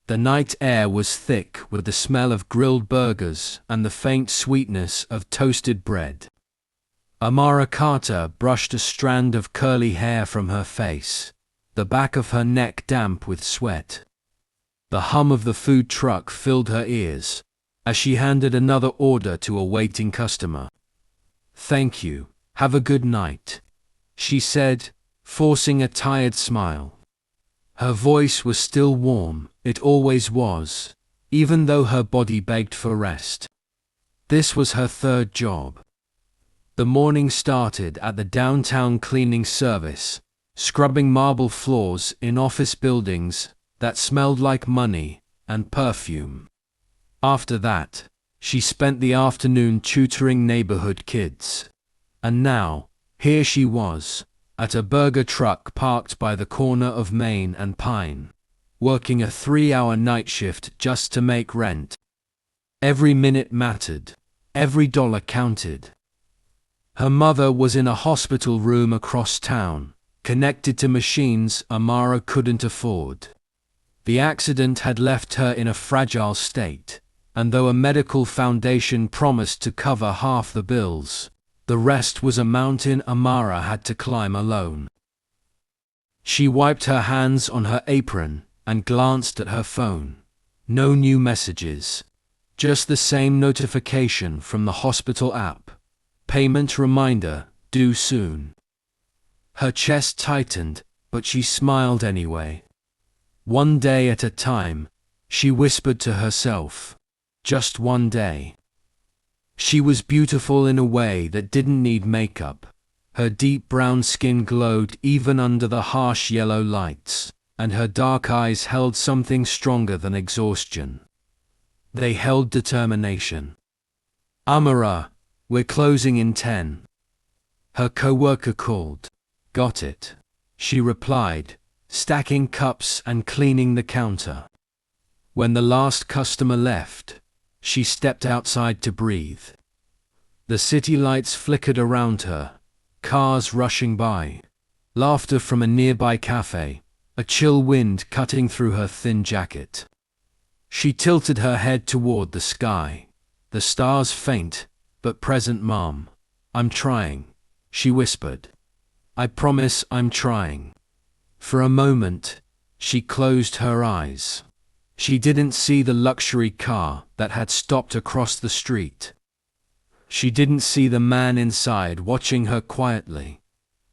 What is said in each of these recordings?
The night air was thick with the smell of grilled burgers and the faint sweetness of toasted bread. Amara Carter brushed a strand of curly hair from her face, the back of her neck damp with sweat. The hum of the food truck filled her ears as she handed another order to a waiting customer. "Thank you, have a good night," she said, forcing a tired smile. Her voice was still warm, it always was, even though her body begged for rest. This was her third job. The morning started at the downtown cleaning service, scrubbing marble floors in office buildings that smelled like money and perfume. After that, she spent the afternoon tutoring neighborhood kids. And now, here she was, at a burger truck parked by the corner of Main and Pine, working a 3-hour night shift just to make rent. Every minute mattered, every dollar counted. Her mother was in a hospital room across town, connected to machines Amara couldn't afford. The accident had left her in a fragile state, and though a medical foundation promised to cover half the bills, the rest was a mountain Amara had to climb alone. She wiped her hands on her apron and glanced at her phone. No new messages. Just the same notification from the hospital app. Payment reminder, due soon. Her chest tightened, but she smiled anyway. One day at a time, she whispered to herself. Just one day. She was beautiful in a way that didn't need makeup. Her deep brown skin glowed even under the harsh yellow lights, and her dark eyes held something stronger than exhaustion. They held determination. "Amara, we're closing in 10. Her coworker called. "Got it," she replied, stacking cups and cleaning the counter. When the last customer left, she stepped outside to breathe. The city lights flickered around her, cars rushing by, laughter from a nearby cafe, a chill wind cutting through her thin jacket. She tilted her head toward the sky, the stars faint but present. "Mom, I'm trying," she whispered. "I promise I'm trying." For a moment, she closed her eyes. She didn't see the luxury car that had stopped across the street. She didn't see the man inside watching her quietly,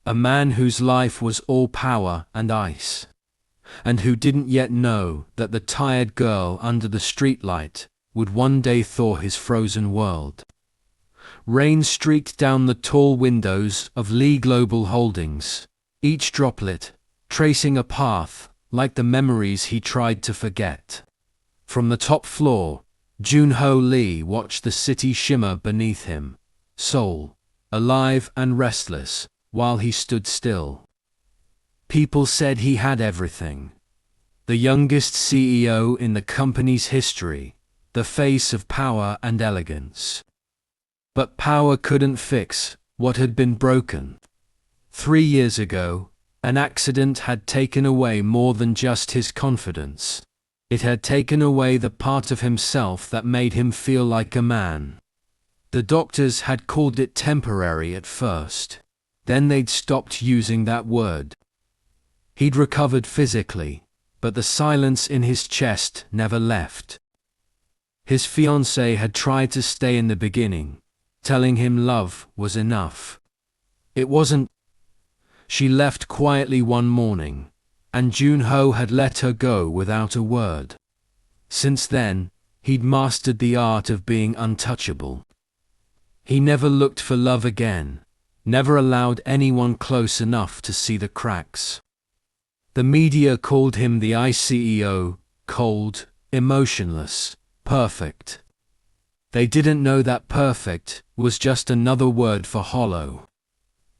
a man whose life was all power and ice, and who didn't yet know that the tired girl under the streetlight would one day thaw his frozen world. Rain streaked down the tall windows of Lee Global Holdings, each droplet tracing a path like the memories he tried to forget. From the top floor, Joon-Ho Lee watched the city shimmer beneath him, soul, alive and restless, while he stood still. People said he had everything. The youngest CEO in the company's history, the face of power and elegance. But power couldn't fix what had been broken. 3 years ago, an accident had taken away more than just his confidence. It had taken away the part of himself that made him feel like a man. The doctors had called it temporary at first. Then they'd stopped using that word. He'd recovered physically, but the silence in his chest never left. His fiancée had tried to stay in the beginning, telling him love was enough. It wasn't. She left quietly one morning, and Joon-Ho had let her go without a word. Since then, he'd mastered the art of being untouchable. He never looked for love again, never allowed anyone close enough to see the cracks. The media called him the CEO, cold, emotionless, perfect. They didn't know that perfect was just another word for hollow.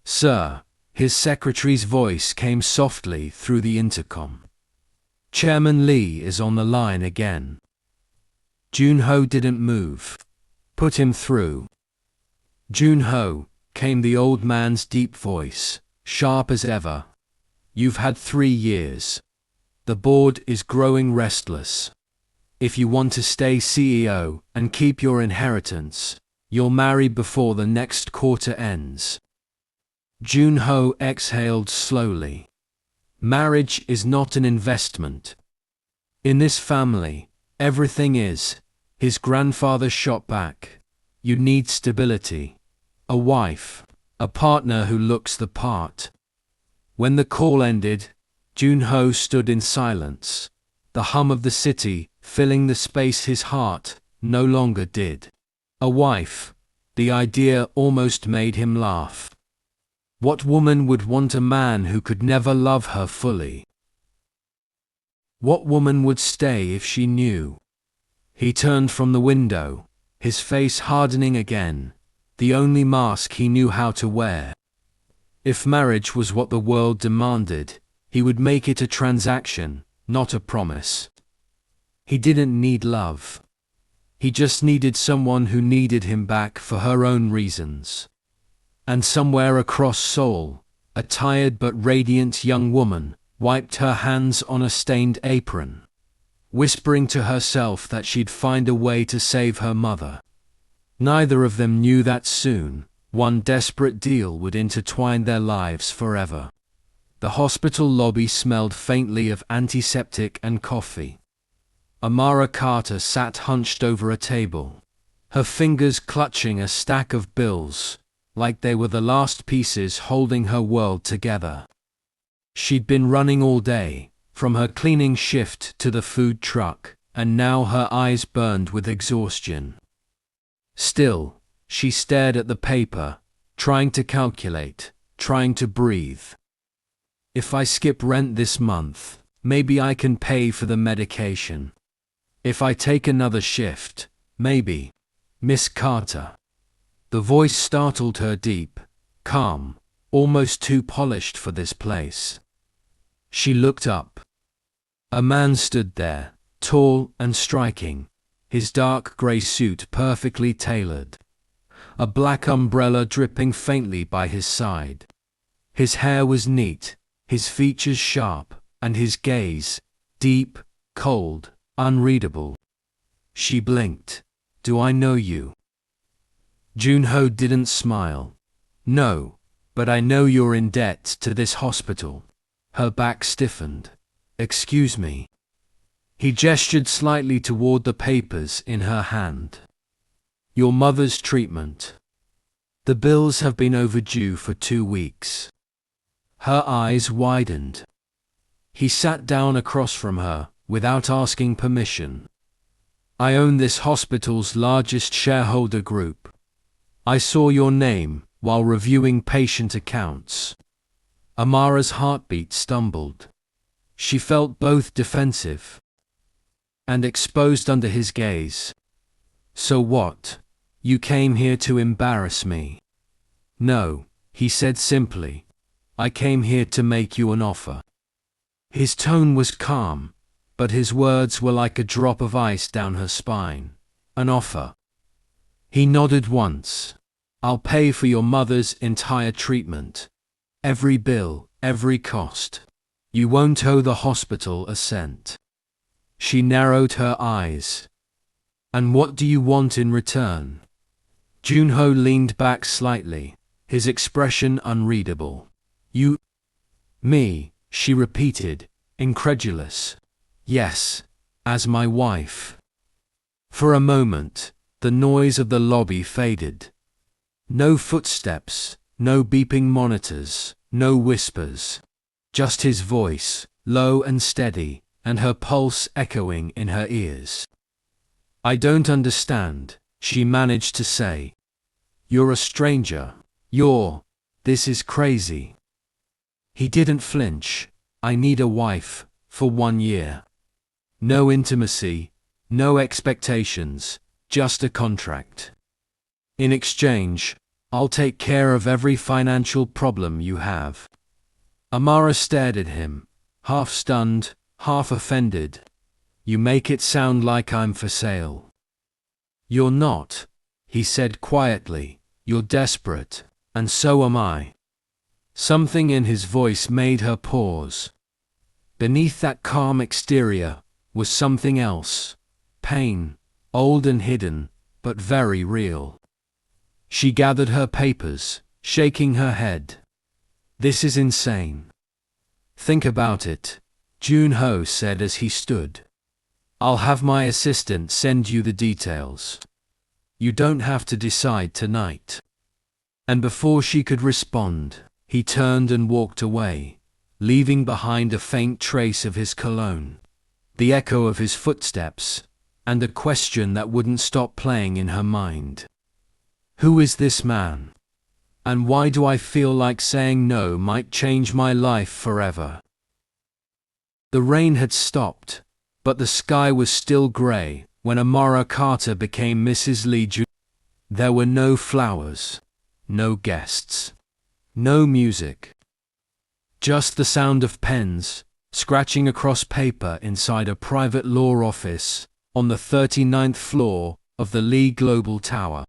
"Sir," his secretary's voice came softly through the intercom. "Chairman Lee is on the line again." Joon-Ho didn't move. "Put him through." "Joon-Ho," came the old man's deep voice, sharp as ever. "You've had 3 years. The board is growing restless. If you want to stay CEO and keep your inheritance, you'll marry before the next quarter ends. Joon-Ho exhaled slowly. Marriage is not an investment. In this family, everything is. His grandfather shot back. You need stability. A wife. A partner who looks the part. When the call ended, Joon-Ho stood in silence. The hum of the city, filling the space his heart no longer did. A wife. The idea almost made him laugh. What woman would want a man who could never love her fully? What woman would stay if she knew? He turned from the window, his face hardening again, the only mask he knew how to wear. If marriage was what the world demanded, he would make it a transaction, not a promise. He didn't need love. He just needed someone who needed him back for her own reasons. And somewhere across Seoul, a tired but radiant young woman wiped her hands on a stained apron, whispering to herself that she'd find a way to save her mother. Neither of them knew that soon, one desperate deal would intertwine their lives forever. The hospital lobby smelled faintly of antiseptic and coffee. Amara Carter sat hunched over a table, her fingers clutching a stack of bills, like they were the last pieces holding her world together. She'd been running all day, from her cleaning shift to the food truck, and now her eyes burned with exhaustion. Still, she stared at the paper, trying to calculate, trying to breathe. If I skip rent this month, maybe I can pay for the medication. If I take another shift, maybe. Miss Carter. The voice startled her deep, calm, almost too polished for this place. She looked up. A man stood there, tall and striking, his dark grey suit perfectly tailored. A black umbrella dripping faintly by his side. His hair was neat, his features sharp, and his gaze, deep, cold, unreadable. She blinked. Do I know you? Joon-Ho didn't smile. No, but I know you're in debt to this hospital. Her back stiffened. Excuse me. He gestured slightly toward the papers in her hand. Your mother's treatment. The bills have been overdue for 2 weeks. Her eyes widened. He sat down across from her, without asking permission. I own this hospital's largest shareholder group. I saw your name while reviewing patient accounts. Amara's heartbeat stumbled. She felt both defensive and exposed under his gaze. So what? You came here to embarrass me? No, he said simply. I came here to make you an offer. His tone was calm, but his words were like a drop of ice down her spine. An offer. He nodded once. I'll pay for your mother's entire treatment. Every bill, every cost. You won't owe the hospital a cent. She narrowed her eyes. And what do you want in return? Joon-Ho leaned back slightly, his expression unreadable. You... Me, she repeated, incredulous. Yes, as my wife. For a moment, the noise of the lobby faded. No footsteps, no beeping monitors, no whispers. Just his voice, low and steady, and her pulse echoing in her ears. I don't understand, she managed to say. You're a stranger. This is crazy. He didn't flinch. I need a wife, for 1 year. No intimacy, no expectations, just a contract. In exchange, I'll take care of every financial problem you have. Amara stared at him, half stunned, half offended. You make it sound like I'm for sale. You're not, he said quietly. You're desperate, and so am I. Something in his voice made her pause. Beneath that calm exterior was something else, pain, old and hidden, but very real. She gathered her papers, shaking her head. This is insane. Think about it, Joon-Ho said as he stood. I'll have my assistant send you the details. You don't have to decide tonight. And before she could respond, he turned and walked away, leaving behind a faint trace of his cologne, the echo of his footsteps, and a question that wouldn't stop playing in her mind. Who is this man? And why do I feel like saying no might change my life forever? The rain had stopped, but the sky was still grey when Amara Carter became Mrs. Lee Joon-Ho. There were no flowers, no guests, no music. Just the sound of pens scratching across paper inside a private law office on the 39th floor of the Lee Global Tower.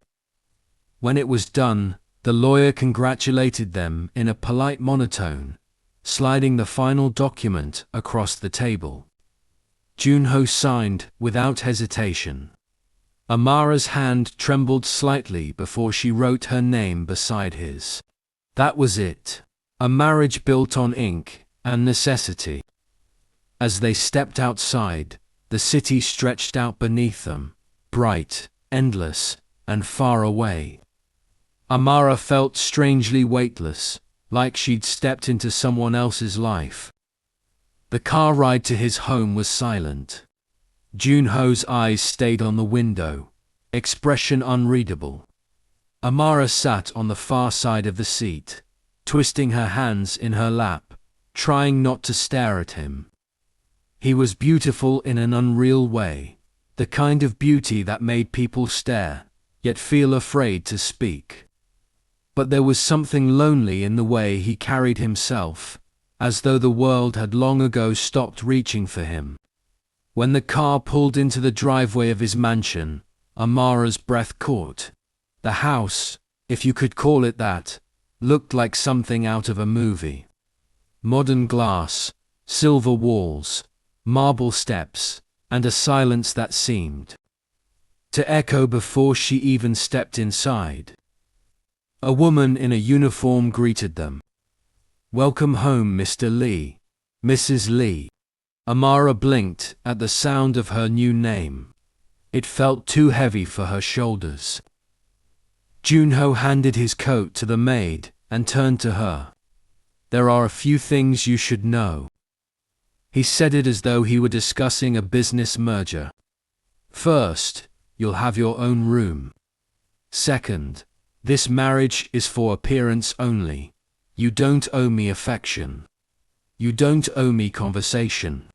When it was done, the lawyer congratulated them in a polite monotone, sliding the final document across the table. Joon-Ho signed without hesitation. Amara's hand trembled slightly before she wrote her name beside his. That was it. A marriage built on ink and necessity. As they stepped outside, the city stretched out beneath them, bright, endless, and far away. Amara felt strangely weightless, like she'd stepped into someone else's life. The car ride to his home was silent. Joon-Ho's eyes stayed on the window, expression unreadable. Amara sat on the far side of the seat, twisting her hands in her lap, trying not to stare at him. He was beautiful in an unreal way, the kind of beauty that made people stare, yet feel afraid to speak. But there was something lonely in the way he carried himself, as though the world had long ago stopped reaching for him. When the car pulled into the driveway of his mansion, Amara's breath caught. The house, if you could call it that, looked like something out of a movie. Modern glass, silver walls, marble steps, and a silence that seemed to echo before she even stepped inside. A woman in a uniform greeted them. "Welcome home, Mr. Lee, Mrs. Lee." Amara blinked at the sound of her new name. It felt too heavy for her shoulders. Joon-Ho handed his coat to the maid and turned to her. "There are a few things you should know." He said it as though he were discussing a business merger. "First, you'll have your own room. Second, this marriage is for appearance only. You don't owe me affection. You don't owe me conversation.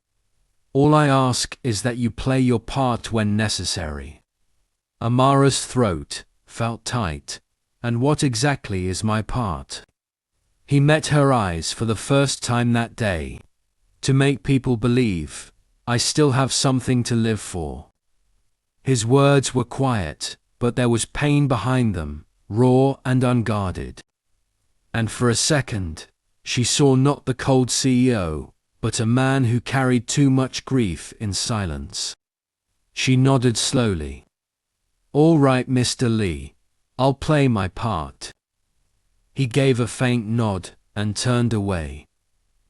All I ask is that you play your part when necessary." Amara's throat felt tight. And what exactly is my part? He met her eyes for the first time that day. To make people believe, I still have something to live for. His words were quiet, but there was pain behind them, raw and unguarded. And for a second, she saw not the cold CEO, but a man who carried too much grief in silence. She nodded slowly. "All right, Mr. Lee, I'll play my part." He gave a faint nod and turned away.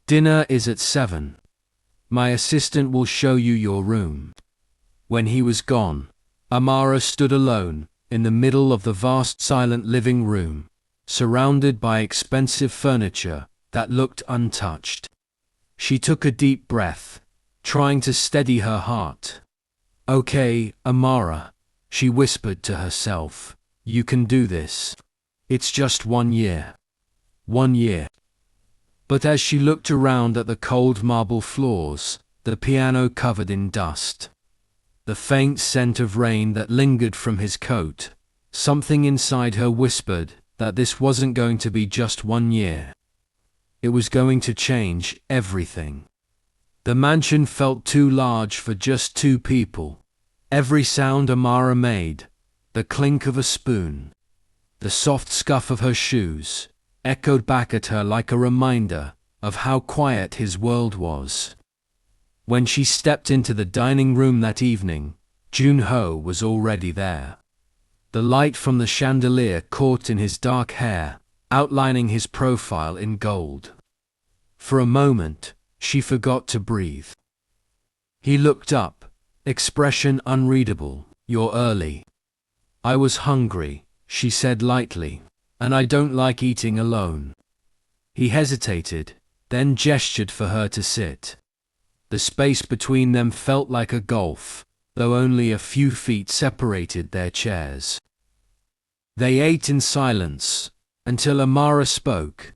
"Dinner is at 7. My assistant will show you your room." When he was gone, Amara stood alone in the middle of the vast silent living room, surrounded by expensive furniture that looked untouched. She took a deep breath, trying to steady her heart. "Okay, Amara," she whispered to herself, "you can do this. It's just 1 year. 1 year." But as she looked around at the cold marble floors, the piano covered in dust, the faint scent of rain that lingered from his coat, something inside her whispered that this wasn't going to be just 1 year. It was going to change everything. The mansion felt too large for just 2 people. Every sound Amara made, the clink of a spoon, the soft scuff of her shoes, echoed back at her like a reminder of how quiet his world was. When she stepped into the dining room that evening, Joon-Ho was already there. The light from the chandelier caught in his dark hair, outlining his profile in gold. For a moment, she forgot to breathe. He looked up, expression unreadable. "You're early." "I was hungry," she said lightly, "and I don't like eating alone." He hesitated, then gestured for her to sit. The space between them felt like a gulf, though only a few feet separated their chairs. They ate in silence, until Amara spoke.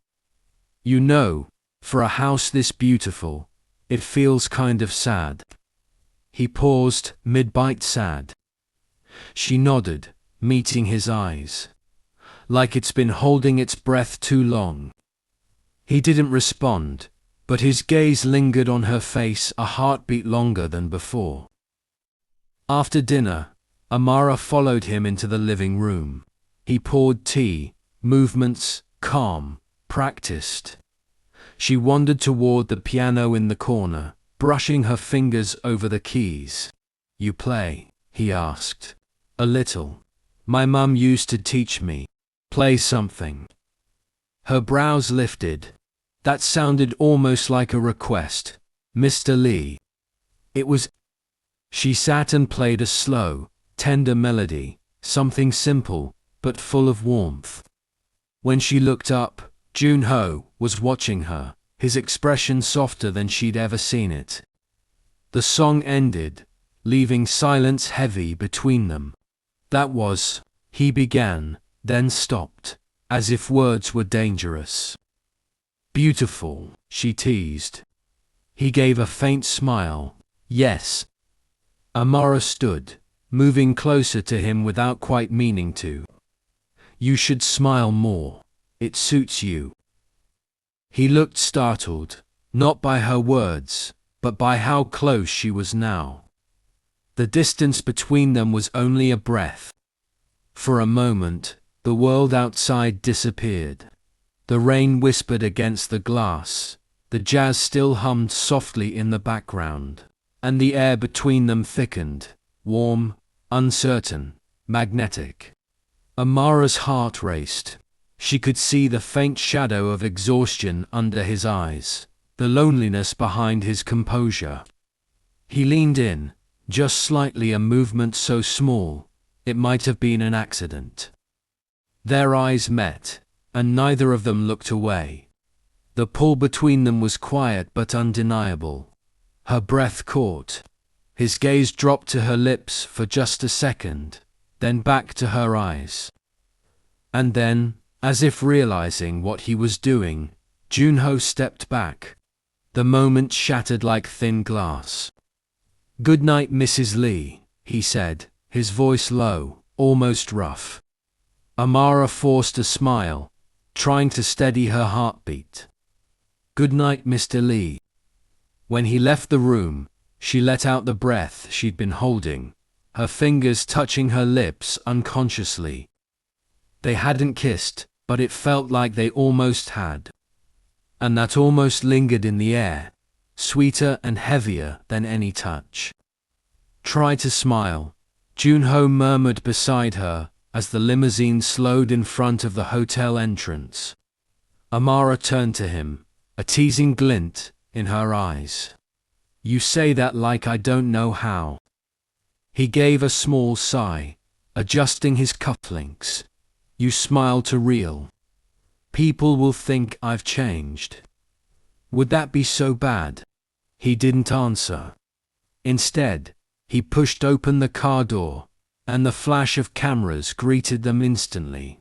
"You know, for a house this beautiful, it feels kind of sad." He paused, mid-bite. "Sad?" She nodded, meeting his eyes. "Like it's been holding its breath too long." He didn't respond, but his gaze lingered on her face a heartbeat longer than before. After dinner, Amara followed him into the living room. He poured tea, movements, calm, practiced. She wandered toward the piano in the corner, brushing her fingers over the keys. "You play?" he asked. "A little. My mum used to teach me. Play something." Her brows lifted. That sounded almost like a request. "Mr. Lee." It was. She sat and played a slow, tender melody, something simple, but full of warmth. When she looked up, Joon-Ho was watching her, his expression softer than she'd ever seen it. The song ended, leaving silence heavy between them. "That was," he began, then stopped, as if words were dangerous. "Beautiful," she teased. He gave a faint smile. "Yes." Amara stood, moving closer to him without quite meaning to. "You should smile more. It suits you." He looked startled, not by her words, but by how close she was now. The distance between them was only a breath. For a moment, the world outside disappeared. The rain whispered against the glass, the jazz still hummed softly in the background, and the air between them thickened, warm, uncertain, magnetic. Amara's heart raced. She could see the faint shadow of exhaustion under his eyes, the loneliness behind his composure. He leaned in, just slightly, a movement so small, it might have been an accident. Their eyes met, and neither of them looked away. The pull between them was quiet but undeniable. Her breath caught. His gaze dropped to her lips for just a second, then back to her eyes. And then, as if realizing what he was doing, Joon-Ho stepped back. The moment shattered like thin glass. "Good night, Mrs. Lee," he said, his voice low, almost rough. Amara forced a smile, trying to steady her heartbeat. "Good night, Mr. Lee." When he left the room, she let out the breath she'd been holding, her fingers touching her lips unconsciously. They hadn't kissed, but it felt like they almost had. And that almost lingered in the air, sweeter and heavier than any touch. "Try to smile," Joon-Ho murmured beside her as the limousine slowed in front of the hotel entrance. Amara turned to him, a teasing glint in her eyes. "You say that like I don't know how." He gave a small sigh, adjusting his cufflinks. "You smile too real. People will think I've changed." "Would that be so bad?" He didn't answer. Instead, he pushed open the car door, and the flash of cameras greeted them instantly.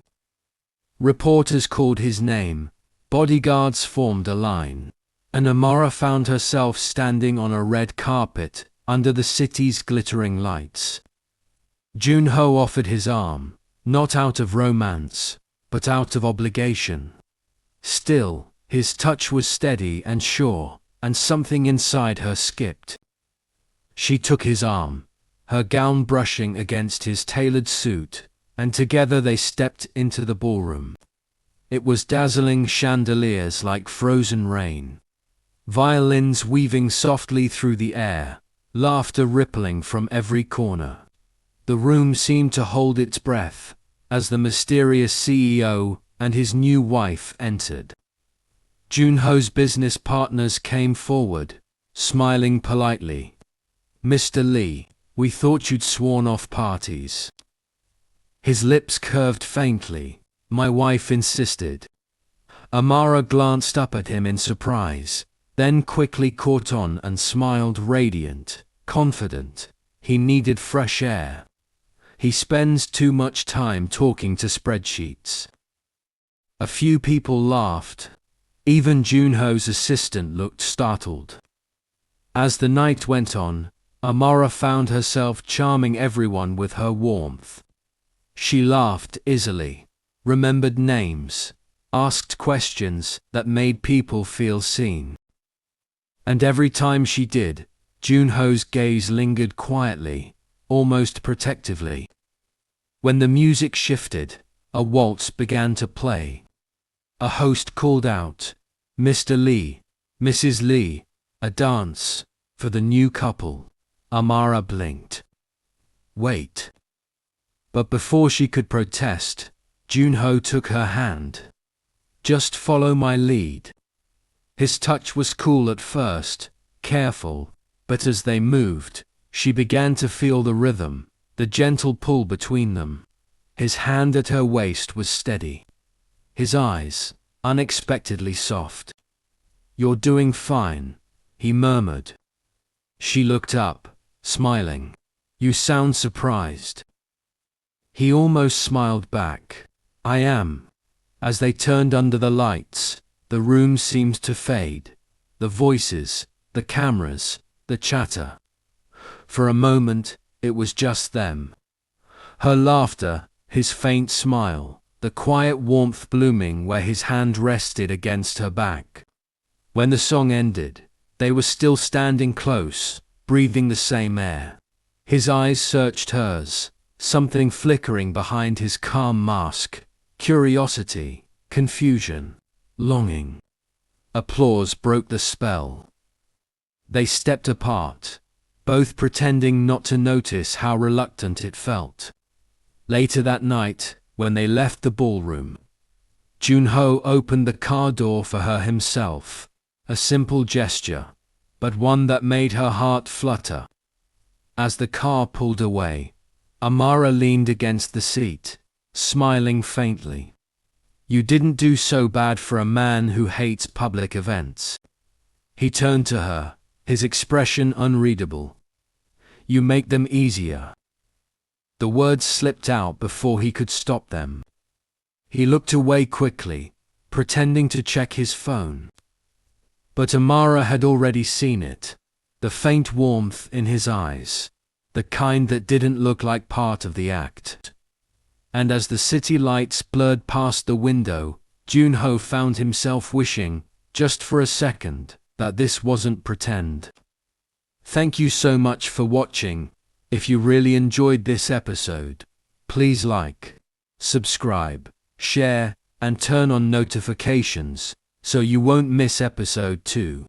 Reporters called his name, bodyguards formed a line, and Amara found herself standing on a red carpet under the city's glittering lights. Joon-Ho offered his arm, not out of romance, but out of obligation. Still, his touch was steady and sure, and something inside her skipped. She took his arm, her gown brushing against his tailored suit, and together they stepped into the ballroom. It was dazzling, chandeliers like frozen rain, violins weaving softly through the air, laughter rippling from every corner. The room seemed to hold its breath as the mysterious CEO and his new wife entered. Joon-Ho's business partners came forward, smiling politely. "Mr. Lee, we thought you'd sworn off parties." His lips curved faintly. "My wife insisted." Amara glanced up at him in surprise, then quickly caught on and smiled, radiant, confident. He needed fresh air. He spends too much time talking to spreadsheets. A few people laughed. Even Joon-Ho's assistant looked startled. As the night went on, Amara found herself charming everyone with her warmth. She laughed easily, remembered names, asked questions that made people feel seen. And every time she did, Joon-Ho's gaze lingered quietly, almost protectively. When the music shifted, a waltz began to play. A host called out, "Mr. Lee, Mrs. Lee, a dance for the new couple." Amara blinked. "Wait." But before she could protest, Joon-Ho took her hand. "Just follow my lead." His touch was cool at first, careful, but as they moved, she began to feel the rhythm, the gentle pull between them. His hand at her waist was steady. His eyes, unexpectedly soft. "You're doing fine," he murmured. She looked up, smiling. "You sound surprised." He almost smiled back. "I am." As they turned under the lights, the room seemed to fade. The voices, the cameras, the chatter. For a moment, it was just them. Her laughter, his faint smile, the quiet warmth blooming where his hand rested against her back. When the song ended, they were still standing close, breathing the same air. His eyes searched hers, something flickering behind his calm mask. Curiosity, confusion, longing. Applause broke the spell. They stepped apart, both pretending not to notice how reluctant it felt. Later that night, when they left the ballroom, Joon-Ho opened the car door for her himself, a simple gesture, but one that made her heart flutter. As the car pulled away, Amara leaned against the seat, smiling faintly. "You didn't do so bad for a man who hates public events." He turned to her, his expression unreadable. "You make them easier." The words slipped out before he could stop them. He looked away quickly, pretending to check his phone. But Amara had already seen it. The faint warmth in his eyes, the kind that didn't look like part of the act. And as the city lights blurred past the window, Joon-Ho found himself wishing, just for a second, that this wasn't pretend. Thank you so much for watching. If you really enjoyed this episode, please like, subscribe, share, and turn on notifications so you won't miss episode 2.